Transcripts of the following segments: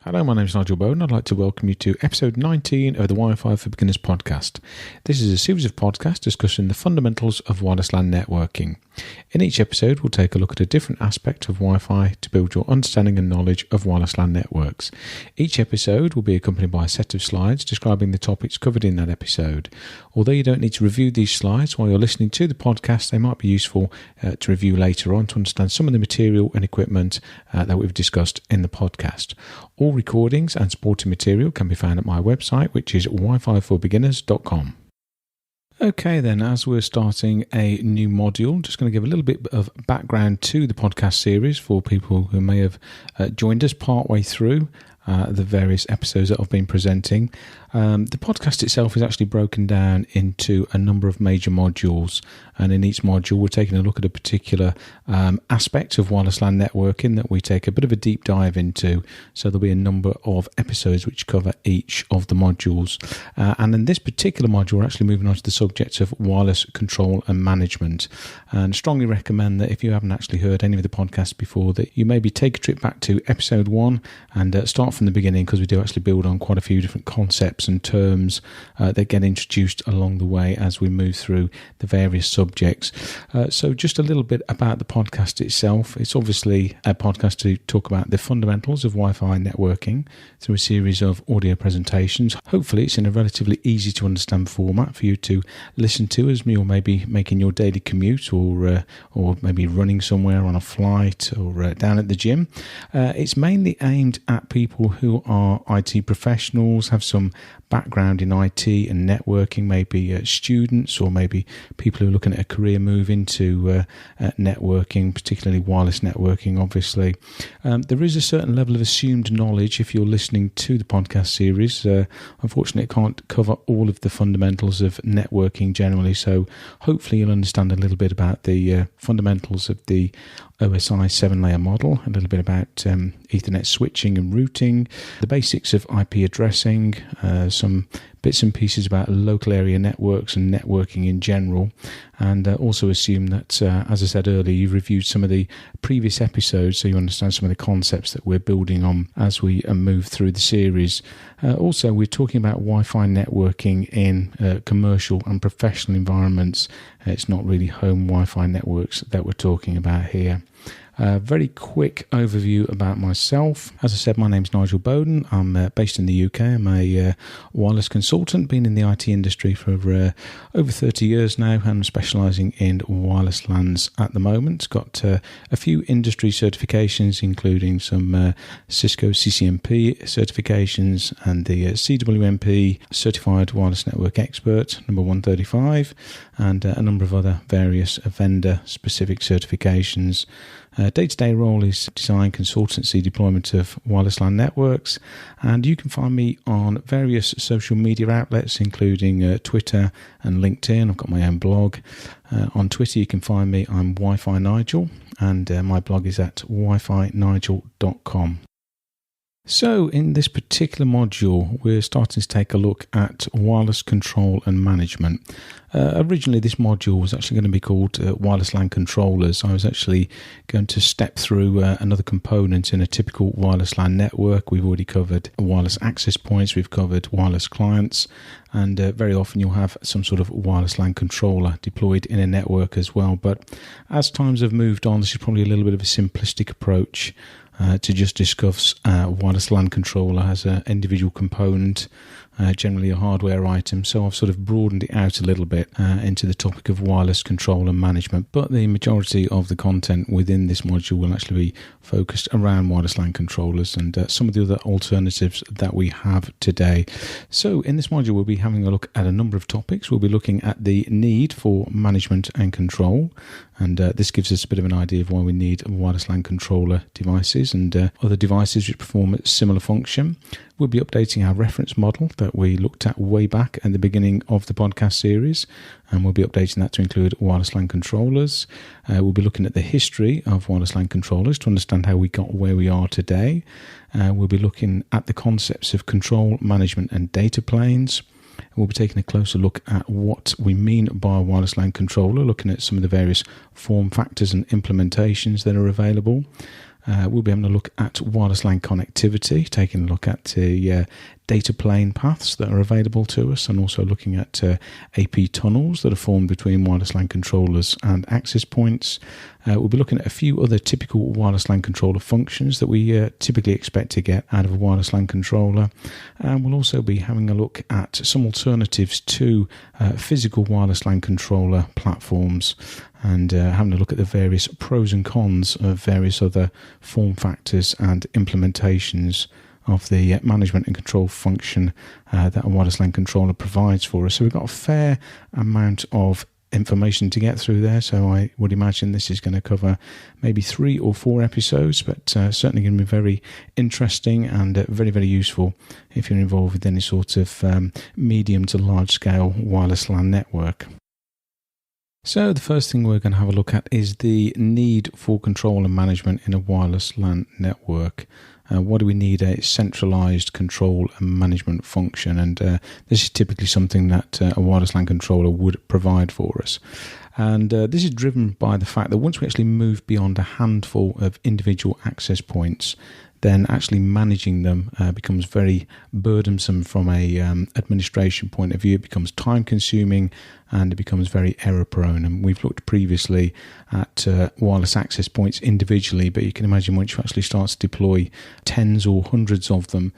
Hello, my name is Nigel Bowden. I'd like to welcome you to episode 19 of the Wi-Fi for Beginners podcast. This is a series of podcasts discussing the fundamentals of wireless LAN networking. In each episode, we'll take a look at a different aspect of Wi-Fi to build your understanding and knowledge of wireless LAN networks. Each episode will be accompanied by a set of slides describing the topics covered in that episode. Although you don't need to review these slides while you're listening to the podcast, they might be useful to review later on to understand some of the material and equipment that we've discussed in the podcast. All recordings and supporting material can be found at my website, which is wififorbeginners.com. Okay then, as we're starting a new module, I'm just going to give a little bit of background to the podcast series for people who may have joined us partway through the various episodes that I've been presenting. The podcast itself is actually broken down into a number of major modules, and in each module we're taking a look at a particular aspect of wireless LAN networking that we take a bit of a deep dive into. So there'll be a number of episodes which cover each of the modules, and in this particular module we're actually moving on to the subject of wireless control and management, and strongly recommend that if you haven't actually heard any of the podcasts before, that you maybe take a trip back to episode 1 and start from the beginning, because we do actually build on quite a few different concepts and terms that get introduced along the way as we move through the various subjects. So just a little bit about the podcast itself. It's obviously a podcast to talk about the fundamentals of Wi-Fi networking through a series of audio presentations. Hopefully it's in a relatively easy to understand format for you to listen to as you're maybe making your daily commute or maybe running somewhere on a flight or down at the gym. It's mainly aimed at people who are IT professionals, have some background in IT and networking, maybe students or maybe people who are looking at a career move into networking, particularly wireless networking, obviously. There is a certain level of assumed knowledge if you're listening to the podcast series. Unfortunately, it can't cover all of the fundamentals of networking generally, so hopefully you'll understand a little bit about the fundamentals of the OSI 7-layer model, a little bit about Ethernet switching and routing, the basics of IP addressing, some bits and pieces about local area networks and networking in general, and also assume that, as I said earlier, you've reviewed some of the previous episodes so you understand some of the concepts that we're building on as we move through the series. Also, we're talking about Wi-Fi networking in commercial and professional environments. It's not really home Wi-Fi networks that we're talking about here. Very quick overview about myself. As I said, my name's Nigel Bowden. I'm based in the UK. I'm a wireless consultant, been in the IT industry for over 30 years now, and I'm specialising in wireless LANs at the moment. Got a few industry certifications, including some Cisco CCNP certifications and the CWNP Certified Wireless Network Expert number 135, and a number of other various vendor-specific certifications. Day-to-day role is design, consultancy, deployment of wireless LAN networks, and you can find me on various social media outlets, including Twitter and LinkedIn. I've got my own blog. On Twitter, you can find me. I'm Wi-Fi Nigel, and my blog is at wifinigel.com. So in this particular module, we're starting to take a look at wireless control and management. Originally, this module was actually going to be called wireless LAN controllers. I was actually going to step through another component in a typical wireless LAN network. We've already covered wireless access points, we've covered wireless clients, and very often you'll have some sort of wireless LAN controller deployed in a network as well. But as times have moved on, this is probably a little bit of a simplistic approach to just discuss wireless LAN controller as an individual component, generally a hardware item. So I've sort of broadened it out a little bit into the topic of wireless control and management. But the majority of the content within this module will actually be focused around wireless LAN controllers and some of the other alternatives that we have today. So in this module, we'll be having a look at a number of topics. We'll be looking at the need for management and control, and this gives us a bit of an idea of why we need wireless LAN controller devices and other devices which perform a similar function. We'll be updating our reference model that we looked at way back at the beginning of the podcast series, and we'll be updating that to include wireless LAN controllers. We'll be looking at the history of wireless LAN controllers to understand how we got where we are today. We'll be looking at the concepts of control, management, and data planes. We'll be taking a closer look at what we mean by a wireless LAN controller, looking at some of the various form factors and implementations that are available. We'll be having a look at wireless LAN connectivity, taking a look at the data plane paths that are available to us, and also looking at AP tunnels that are formed between wireless LAN controllers and access points. We'll be looking at a few other typical wireless LAN controller functions that we typically expect to get out of a wireless LAN controller. And we'll also be having a look at some alternatives to physical wireless LAN controller platforms, and having a look at the various pros and cons of various other form factors and implementations of the management and control function that a wireless LAN controller provides for us. So we've got a fair amount of information to get through there, so I would imagine this is going to cover maybe 3 or 4 episodes, but certainly going to be very interesting and very, very useful if you're involved with any sort of medium to large scale wireless LAN network. So the first thing we're going to have a look at is the need for control and management in a wireless LAN network. What do we need? A centralized control and management function, and this is typically something that a wireless LAN controller would provide for us. And this is driven by the fact that once we actually move beyond a handful of individual access points, then actually managing them becomes very burdensome from a administration point of view. It becomes time consuming and it becomes very error prone. And we've looked previously at wireless access points individually, but you can imagine once you actually start to deploy tens or hundreds of them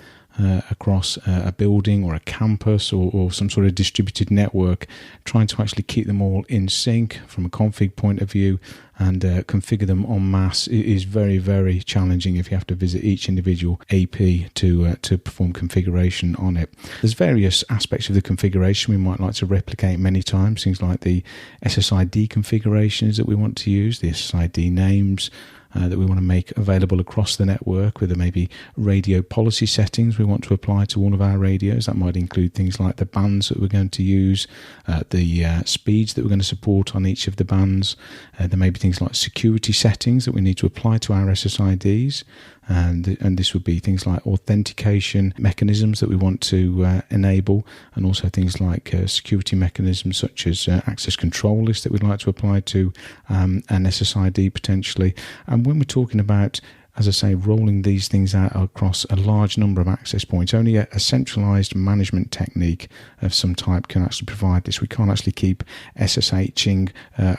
across a building or a campus or some sort of distributed network, trying to actually keep them all in sync from a config point of view and configure them en masse is very, very challenging if you have to visit each individual AP to perform configuration on it. There's various aspects of the configuration we might like to replicate many times, things like the SSID configurations that we want to use, the SSID names, that we want to make available across the network, with maybe radio policy settings we want to apply to all of our radios. That might include things like the bands that we're going to use, the speeds that we're going to support on each of the bands. There may be things like security settings that we need to apply to our SSIDs. And this would be things like authentication mechanisms that we want to enable, and also things like security mechanisms such as access control lists that we'd like to apply to an SSID potentially. And when we're talking about, as I say, rolling these things out across a large number of access points, only a centralized management technique of some type can actually provide this. We can't actually keep SSHing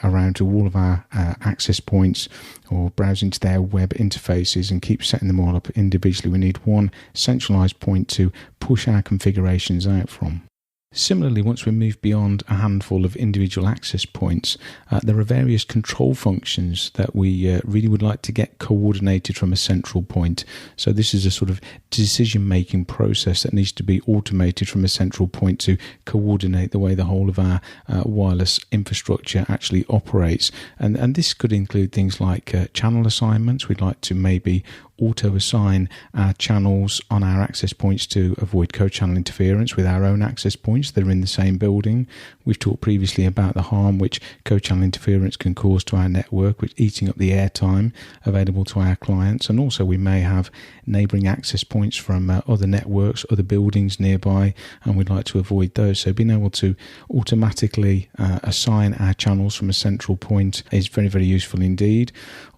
around to all of our access points or browsing to their web interfaces and keep setting them all up individually. We need one centralized point to push our configurations out from. Similarly, once we move beyond a handful of individual access points, there are various control functions that we really would like to get coordinated from a central point. So this is a sort of decision-making process that needs to be automated from a central point to coordinate the way the whole of our wireless infrastructure actually operates. And this could include things like channel assignments. We'd like to maybe auto-assign our channels on our access points to avoid co-channel interference with our own access points that are in the same building. We've talked previously about the harm which co-channel interference can cause to our network, which eating up the airtime available to our clients. And also we may have neighbouring access points from other networks, other buildings nearby, and we'd like to avoid those. So being able to automatically assign our channels from a central point is very, very useful indeed.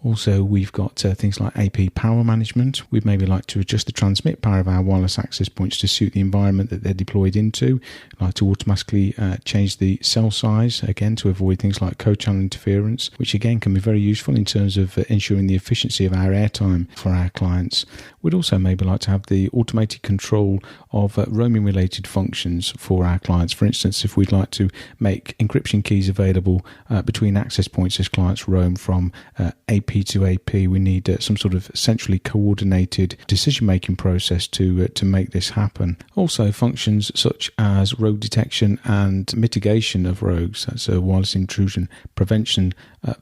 Also, we've got things like AP power management. We'd maybe like to adjust the transmit power of our wireless access points to suit the environment that they're deployed into. We'd like to automatically change the cell size, again, to avoid things like co-channel interference, which again can be very useful in terms of ensuring the efficiency of our airtime for our clients. We'd also maybe like to have the automated control of roaming-related functions for our clients. For instance, if we'd like to make encryption keys available between access points as clients roam from AP to AP, we need some sort of centrally coordinated decision-making process to make this happen. Also, functions such as rogue detection and mitigation of rogues, that's wireless intrusion prevention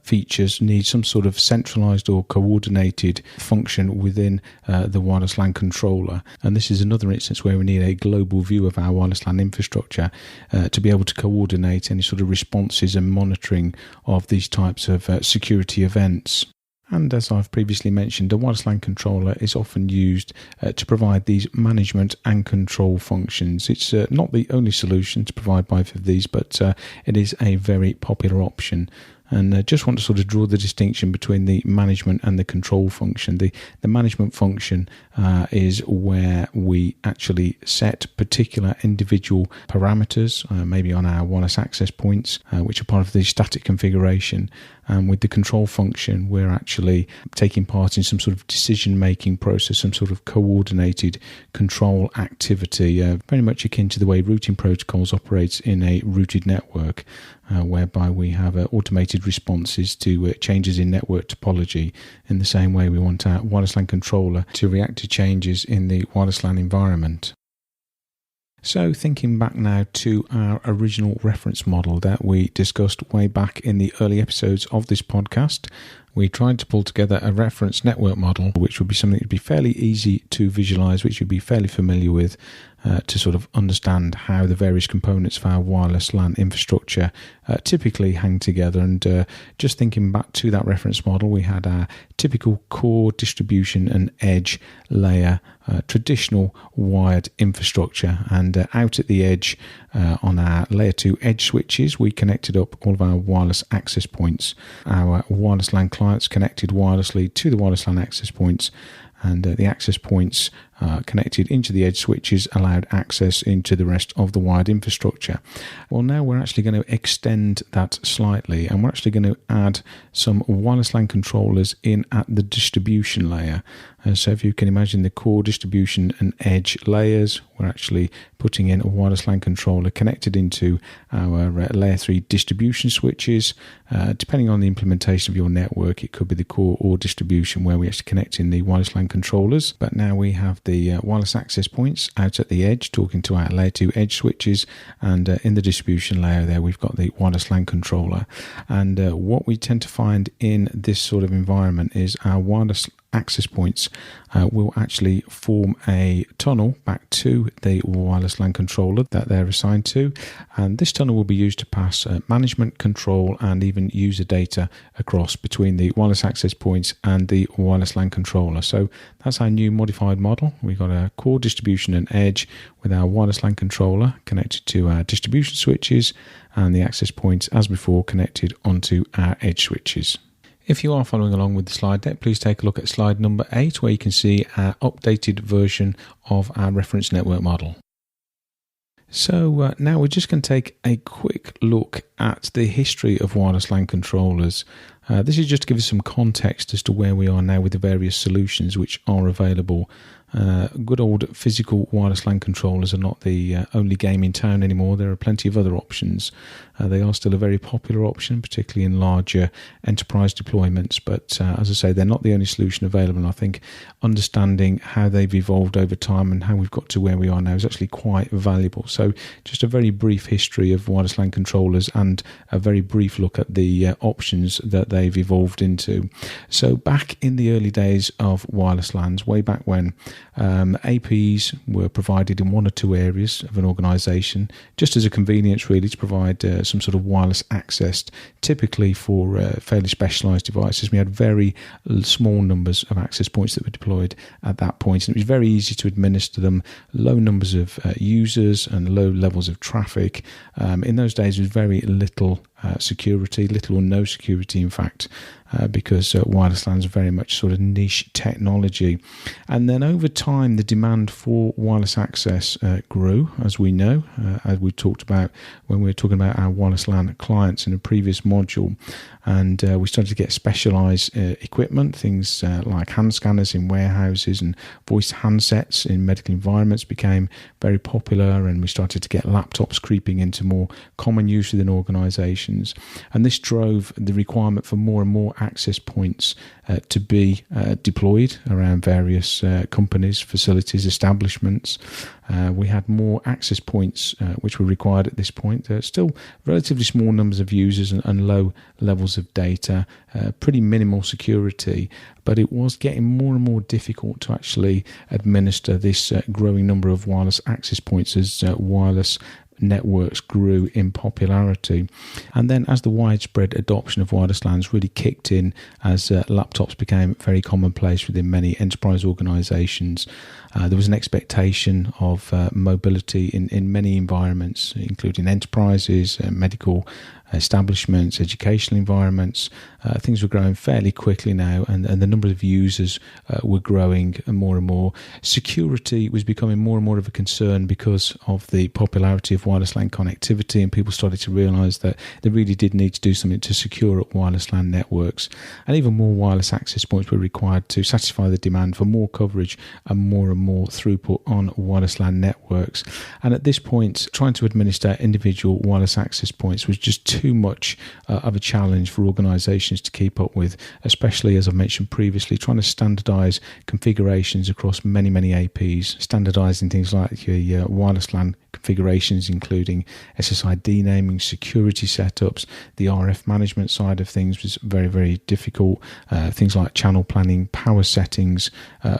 features, need some sort of centralized or coordinated function within the wireless LAN controller. And this is another instance where we need a global view of our wireless LAN infrastructure to be able to coordinate any sort of responses and monitoring of these types of security events. And as I've previously mentioned, a wireless LAN controller is often used to provide these management and control functions. It's not the only solution to provide both of these, but it is a very popular option. And just want to sort of draw the distinction between the management and the control function. The management function is where we actually set particular individual parameters, maybe on our wireless access points, which are part of the static configuration. And with the control function, we're actually taking part in some sort of decision-making process, some sort of coordinated control activity, very much akin to the way routing protocols operates in a routed network, whereby we have automated responses to changes in network topology. In the same way, we want our wireless LAN controller to react to changes in the wireless LAN environment. So thinking back now to our original reference model that we discussed way back in the early episodes of this podcast, we tried to pull together a reference network model, which would be something that would be fairly easy to visualize, which you'd be fairly familiar with, to sort of understand how the various components of our wireless LAN infrastructure typically hang together. And just thinking back to that reference model, we had our typical core, distribution and edge layer, traditional wired infrastructure, and out at the edge on our layer 2 edge switches, we connected up all of our wireless access points. Our wireless LAN clients connected wirelessly to the wireless LAN access points, and the access points connected into the edge switches allowed access into the rest of the wired infrastructure. Well, now we're actually going to extend that slightly, and we're actually going to add some wireless LAN controllers in at the distribution layer. So if you can imagine the core, distribution and edge layers, we're actually putting in a wireless LAN controller connected into our layer 3 distribution switches. Depending on the implementation of your network, it could be the core or distribution where we actually connect in the wireless LAN controllers. But now we have the wireless access points out at the edge talking to our layer 2 edge switches, and in the distribution layer there we've got the wireless LAN controller. And what we tend to find in this sort of environment is our wireless access points will actually form a tunnel back to the wireless LAN controller that they're assigned to, and this tunnel will be used to pass management, control and even user data across between the wireless access points and the wireless LAN controller. So that's our new modified model. We've got a core, distribution and edge with our wireless LAN controller connected to our distribution switches, and the access points as before connected onto our edge switches. If you are following along with the slide deck, please take a look at slide number 8, where you can see our updated version of our reference network model. So now we're just going to take a quick look at the history of wireless LAN controllers. This is just to give us some context as to where we are now with the various solutions which are available. Good old physical wireless LAN controllers are not the only game in town anymore. There are plenty of other options. They are still a very popular option, particularly in larger enterprise deployments. But as I say, they're not the only solution available. And I think understanding how they've evolved over time and how we've got to where we are now is actually quite valuable. So just a very brief history of wireless LAN controllers and a very brief look at the options that they've evolved into. So back in the early days of wireless LANs, way back when, APs were provided in one or two areas of an organisation, just as a convenience really to provide some sort of wireless access, typically for fairly specialised devices. We had very small numbers of access points that were deployed at that point, and it was very easy to administer them, low numbers of users and low levels of traffic. In those days, there was very little security, little or no security in fact, because wireless LANs are very much sort of niche technology. And then over time, the demand for wireless access grew, as we know, as we talked about when we were talking about our wireless LAN clients in a previous module. And we started to get specialised equipment, things like hand scanners in warehouses and voice handsets in medical environments became very popular, and we started to get laptops creeping into more common use within organisations. And this drove the requirement for more and more access points to be deployed around various companies, facilities, establishments. We had more access points which were required at this point. Still relatively small numbers of users and low levels of data, pretty minimal security, but it was getting more and more difficult to actually administer this growing number of wireless access points as wireless networks grew in popularity. And then as the widespread adoption of wireless LANs really kicked in, as laptops became very commonplace within many enterprise organizations, there was an expectation of mobility in many environments, including enterprises, medical establishments, educational environments. Things were growing fairly quickly now, and the number of users were growing more and more. Security was becoming more and more of a concern because of the popularity of wireless LAN connectivity, and people started to realise that they really did need to do something to secure up wireless LAN networks. And even more wireless access points were required to satisfy the demand for more coverage and more throughput on wireless LAN networks. And at this point, trying to administer individual wireless access points was just too much of a challenge for organisations to keep up with, especially, as I've mentioned previously, trying to standardise configurations across many APs, standardising things like your wireless LAN configurations, including SSID naming, security setups. The RF management side of things was very difficult. Things like channel planning, power settings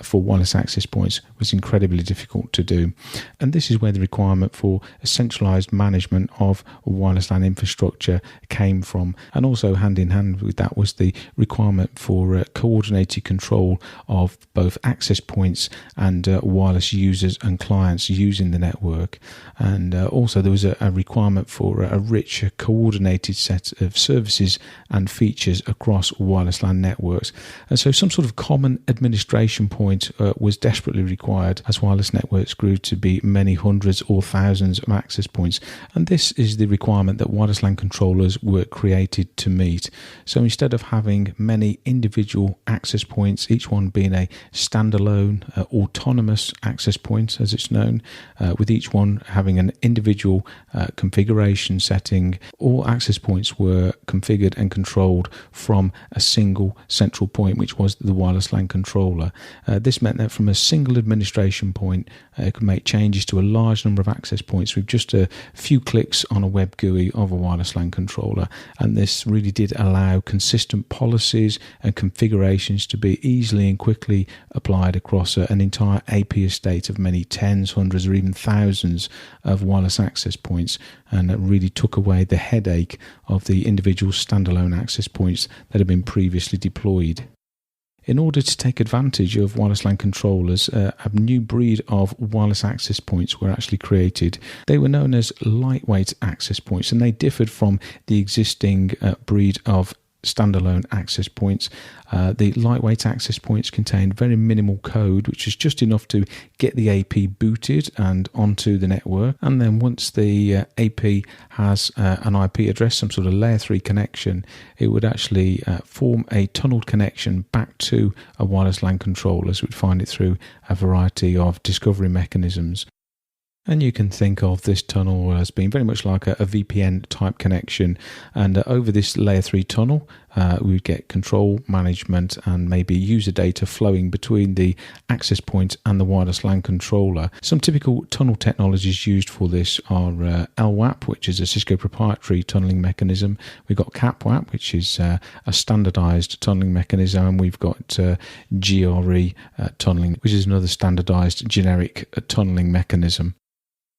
for wireless access points was incredibly difficult to do. And this is where the requirement for a centralised management of wireless LAN infrastructure came from. And also hand in hand with that was the requirement for coordinated control of both access points and wireless users and clients using the network. And also there was a requirement for a rich, coordinated set of services and features across wireless LAN networks. And so some sort of common administration point was desperately required as wireless networks grew to be many hundreds or thousands of access points. And this is the requirement that wireless LAN controllers were created to meet. So instead of having many individual access points, each one being a standalone, autonomous access point, as it's known, with each one having an individual configuration setting, all access points were configured and controlled from a single central point, which was the wireless LAN controller. This meant that from a single administration point, it could make changes to a large number of access points with just a few clicks on a web GUI of a wireless LAN controller. And this really did allow consistent policies and configurations to be easily and quickly applied across an entire AP estate of many tens, hundreds, or even thousands of wireless access points, and it really took away the headache of the individual standalone access points that had been previously deployed. In order to take advantage of wireless LAN controllers, a new breed of wireless access points were actually created. They were known as lightweight access points, and they differed from the existing breed of standalone access points. The lightweight access points contained very minimal code, which is just enough to get the AP booted and onto the network. And then once the AP has an IP address, some sort of layer 3 connection, it would actually form a tunneled connection back to a wireless LAN controller. So we'd find it through a variety of discovery mechanisms. And you can think of this tunnel as being very much like a VPN type connection. And over this layer 3 tunnel, we would get control management and maybe user data flowing between the access point and the wireless LAN controller. Some typical tunnel technologies used for this are LWAP, which is a Cisco proprietary tunneling mechanism. We've got CAPWAP, which is a standardized tunneling mechanism. And we've got GRE tunneling, which is another standardized generic tunneling mechanism.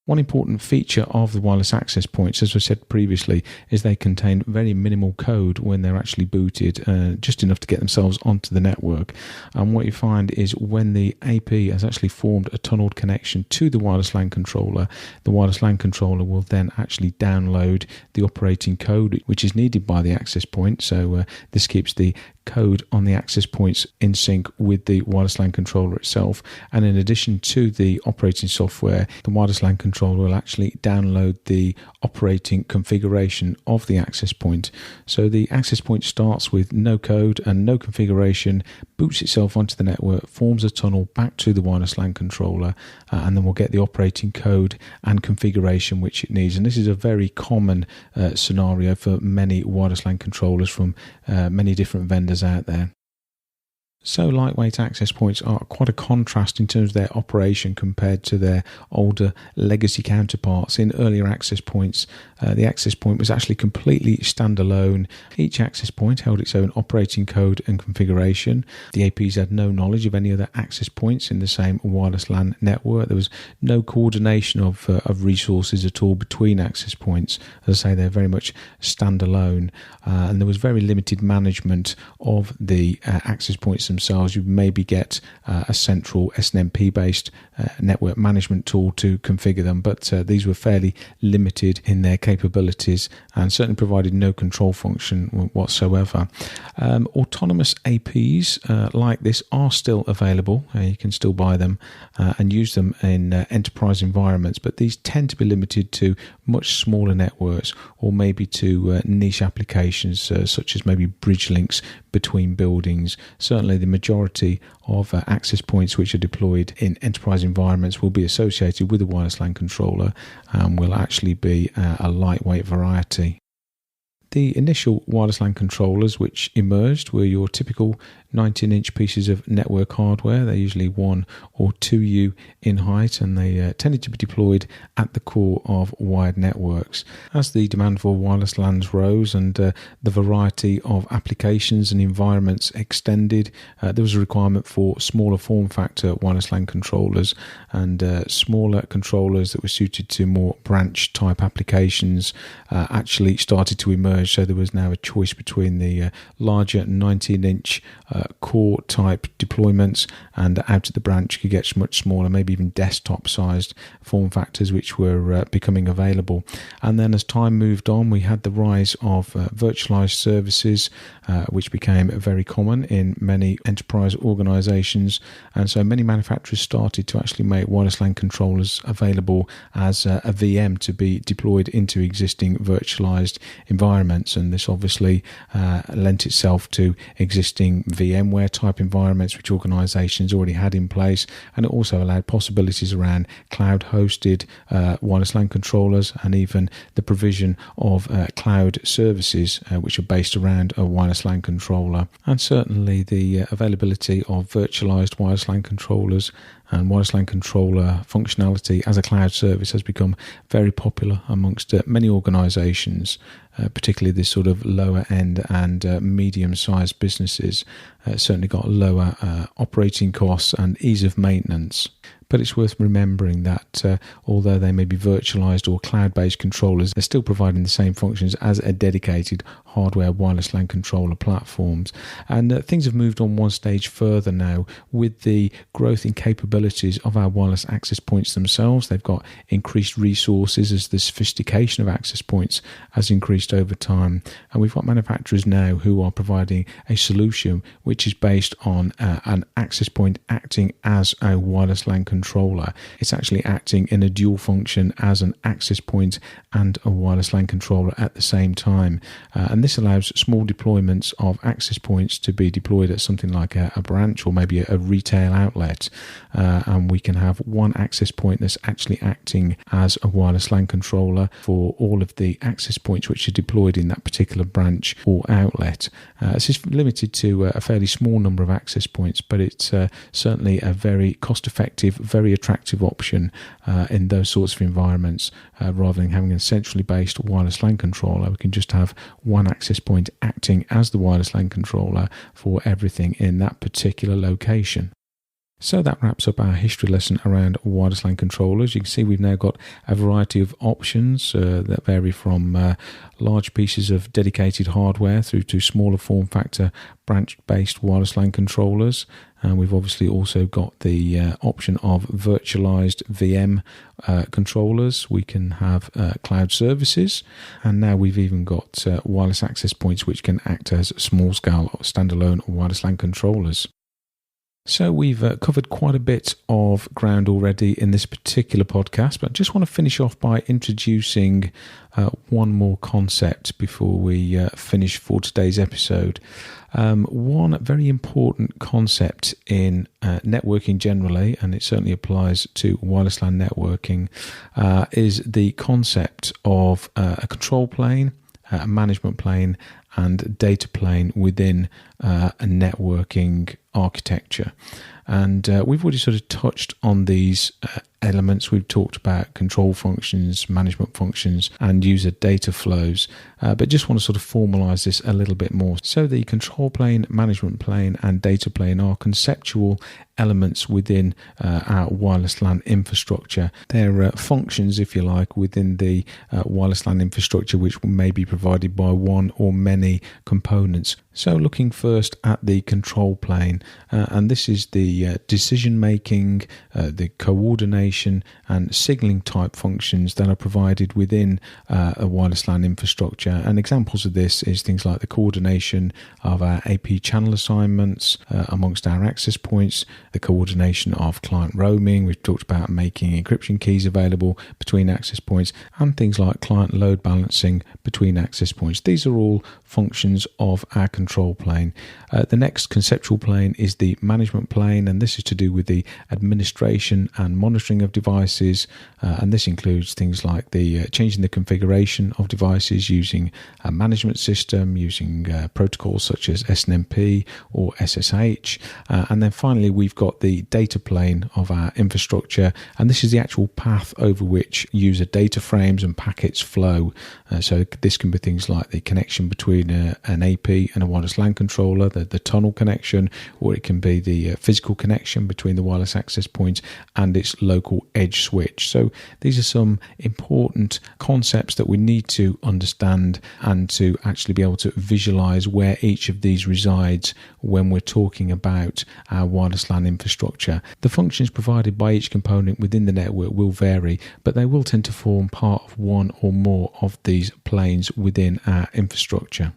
One important feature of the wireless access points, as I said previously, is they contain very minimal code when they're actually booted, just enough to get themselves onto the network. And what you find is when the AP has actually formed a tunneled connection to the wireless LAN controller, the wireless LAN controller will then actually download the operating code which is needed by the access point. So this keeps the code on the access points in sync with the wireless LAN controller itself. And in addition to the operating software, the wireless LAN controller will actually download the operating configuration of the access point. So the access point starts with no code and no configuration, boots itself onto the network, forms a tunnel back to the wireless LAN controller, and then we'll get the operating code and configuration which it needs. And this is a very common scenario for many wireless LAN controllers from many different vendors out there. So lightweight access points are quite a contrast in terms of their operation compared to their older legacy counterparts. In earlier access points, the access point was actually completely standalone. Each access point held its own operating code and configuration. The APs had no knowledge of any other access points in the same wireless LAN network. There was no coordination of resources at all between access points. As I say, they're very much standalone, and there was very limited management of the access points themselves. You maybe get a central SNMP-based network management tool to configure them, but these were fairly limited in their capabilities and certainly provided no control function whatsoever. Autonomous APs like this are still available. You can still buy them and use them in enterprise environments, but these tend to be limited to much smaller networks or maybe to niche applications such as maybe bridge links between buildings. Certainly the majority of access points which are deployed in enterprise environments will be associated with a wireless LAN controller and will actually be a lightweight variety. The initial wireless LAN controllers which emerged were your typical 19-inch pieces of network hardware. They're usually 1 or 2U in height, and they tended to be deployed at the core of wired networks. As the demand for wireless LANs rose and the variety of applications and environments extended, there was a requirement for smaller form factor wireless LAN controllers and smaller controllers that were suited to more branch type applications actually started to emerge. So there was now a choice between the larger 19-inch core type deployments, and out of the branch you could get much smaller, maybe even desktop sized form factors which were becoming available. And then as time moved on, we had the rise of virtualized services which became very common in many enterprise organizations, and so many manufacturers started to actually make wireless LAN controllers available as a VM to be deployed into existing virtualized environments. And this obviously lent itself to existing VMware type environments which organizations already had in place, and it also allowed possibilities around cloud hosted wireless LAN controllers and even the provision of cloud services which are based around a wireless LAN controller. And certainly the availability of virtualized wireless LAN controllers and wireless LAN controller functionality as a cloud service has become very popular amongst many organizations, particularly this sort of lower end and medium-sized businesses. Certainly got lower operating costs and ease of maintenance. But it's worth remembering that although they may be virtualized or cloud-based controllers, they're still providing the same functions as a dedicated hardware wireless LAN controller platforms. And things have moved on one stage further now with the growth in capabilities of our wireless access points themselves. They've got increased resources as the sophistication of access points has increased over time. And we've got manufacturers now who are providing a solution which is based on an access point acting as a wireless LAN controller. It's actually acting in a dual function as an access point and a wireless LAN controller at the same time. And this allows small deployments of access points to be deployed at something like a branch or maybe a retail outlet. And we can have one access point that's actually acting as a wireless LAN controller for all of the access points which are deployed in that particular branch or outlet. This is limited to a fairly small number of access points, but it's certainly a very cost-effective, very attractive option in those sorts of environments. Rather than having a centrally based wireless LAN controller, we can just have one access point acting as the wireless LAN controller for everything in that particular location. So that wraps up our history lesson around wireless LAN controllers. You can see we've now got a variety of options that vary from large pieces of dedicated hardware through to smaller form factor branch-based wireless LAN controllers. And we've obviously also got the option of virtualized VM controllers. We can have cloud services, and now we've even got wireless access points which can act as small-scale standalone wireless LAN controllers. So we've covered quite a bit of ground already in this particular podcast, but I just want to finish off by introducing one more concept before we finish for today's episode. One very important concept in networking generally, and it certainly applies to wireless LAN networking, is the concept of a control plane, a management plane, and data plane within a networking architecture. And we've already sort of touched on these elements. We've talked about control functions, management functions, and user data flows, but just want to sort of formalize this a little bit more. So the control plane, management plane, and data plane are conceptual elements within our wireless LAN infrastructure. They're functions, if you like, within the wireless LAN infrastructure which may be provided by one or many components So looking first at the control plane, and this is the decision-making, the coordination and signaling type functions that are provided within a wireless LAN infrastructure. And examples of this is things like the coordination of our AP channel assignments amongst our access points, the coordination of client roaming. We've talked about making encryption keys available between access points, and things like client load balancing between access points. These are all functions of our control plane. The next conceptual plane is the management plane, and this is to do with the administration and monitoring of devices, and this includes things like the changing the configuration of devices using a management system, using protocols such as SNMP or SSH, and then finally we've got the data plane of our infrastructure, and this is the actual path over which user data frames and packets flow. So this can be things like the connection between an AP and a wireless LAN controller, the tunnel connection, or it can be the physical connection between the wireless access point and its local edge switch. So these are some important concepts that we need to understand and to actually be able to visualize where each of these resides when we're talking about our wireless LAN infrastructure. The functions provided by each component within the network will vary, but they will tend to form part of one or more of these planes within our infrastructure.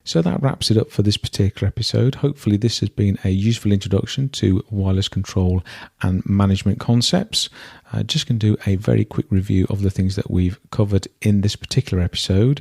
So that wraps it up for this particular episode. Hopefully this has been a useful introduction to wireless control and management concepts. Just going to do a very quick review of the things that we've covered in this particular episode.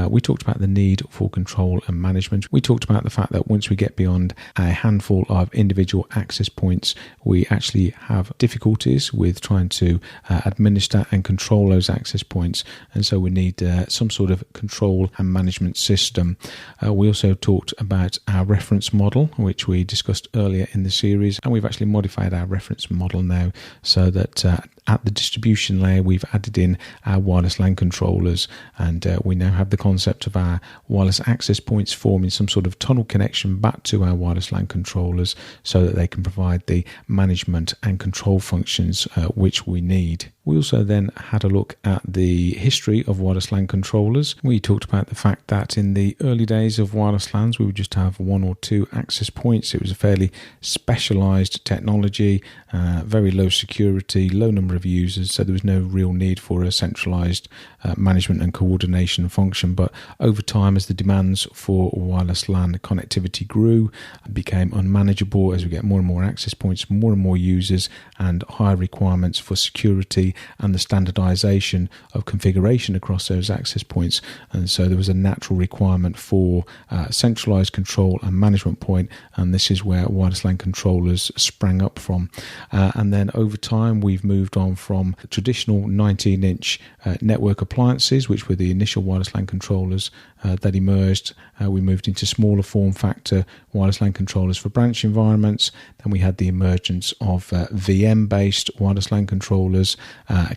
We talked about the need for control and management. We talked about the fact that once we get beyond a handful of individual access points, we actually have difficulties with trying to administer and control those access points. And so we need some sort of control and management system. We also talked about our reference model, which we discussed earlier in the series. And we've actually modified our reference model now so that at the distribution layer, we've added in our wireless LAN controllers, and we now have the concept of our wireless access points forming some sort of tunnel connection back to our wireless LAN controllers so that they can provide the management and control functions which we need. We also then had a look at the history of wireless LAN controllers. We talked about the fact that in the early days of wireless LANs, we would just have one or two access points. It was a fairly specialized technology, very low security, low number of users, so there was no real need for a centralized management and coordination function. But over time, as the demands for wireless LAN connectivity grew, it became unmanageable as we get more and more access points, more and more users, and higher requirements for security and the standardization of configuration across those access points. And so there was a natural requirement for centralized control and management point, and this is where wireless LAN controllers sprang up from. And then over time, we've moved on from traditional 19-inch network appliances, which were the initial wireless LAN controllers that emerged. We moved into smaller form factor wireless LAN controllers for branch environments. Then we had the emergence of VM-based wireless LAN controllers,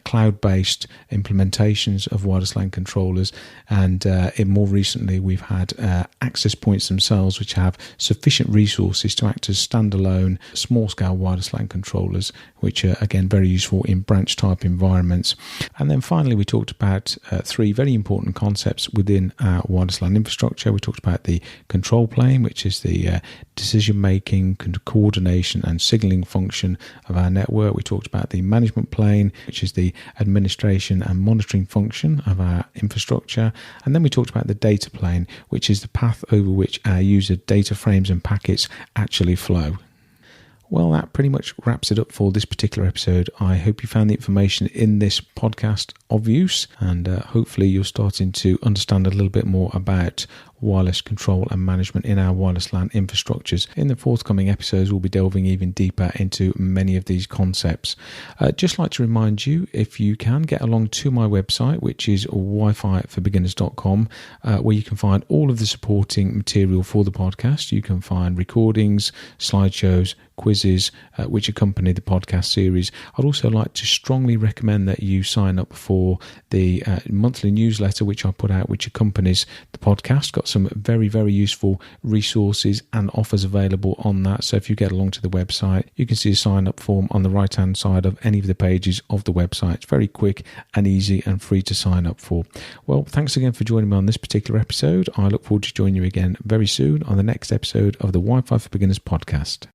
cloud-based implementations of wireless LAN controllers, and more recently we've had access points themselves which have sufficient resources to act as standalone small-scale wireless LAN controllers, which are again very useful in branch-type environments. And then finally we talked about three very important concepts within our wireless LAN infrastructure. We talked about the control plane, which is the decision-making, coordination and signaling function of our network. We talked about the management plane, which is the administration and monitoring function of our infrastructure. And then we talked about the data plane, which is the path over which our user data frames and packets actually flow. Well, that pretty much wraps it up for this particular episode. I hope you found the information in this podcast of use, and hopefully you're starting to understand a little bit more about wireless control and management in our wireless LAN infrastructures. In the forthcoming episodes, we'll be delving even deeper into many of these concepts. Just like to remind you, if you can, get along to my website, which is wififorbeginners.com, where you can find all of the supporting material for the podcast. You can find recordings, slideshows, quizzes which accompany the podcast series. I'd also like to strongly recommend that you sign up for the monthly newsletter which I put out, which accompanies the podcast. Got got some very, very useful resources and offers available on that. So if you get along to the website, you can see a sign up form on the right hand side of any of the pages of the website. It's very quick and easy and free to sign up for. Well, thanks again for joining me on this particular episode. I look forward to joining you again very soon on the next episode of the Wi-Fi for Beginners podcast.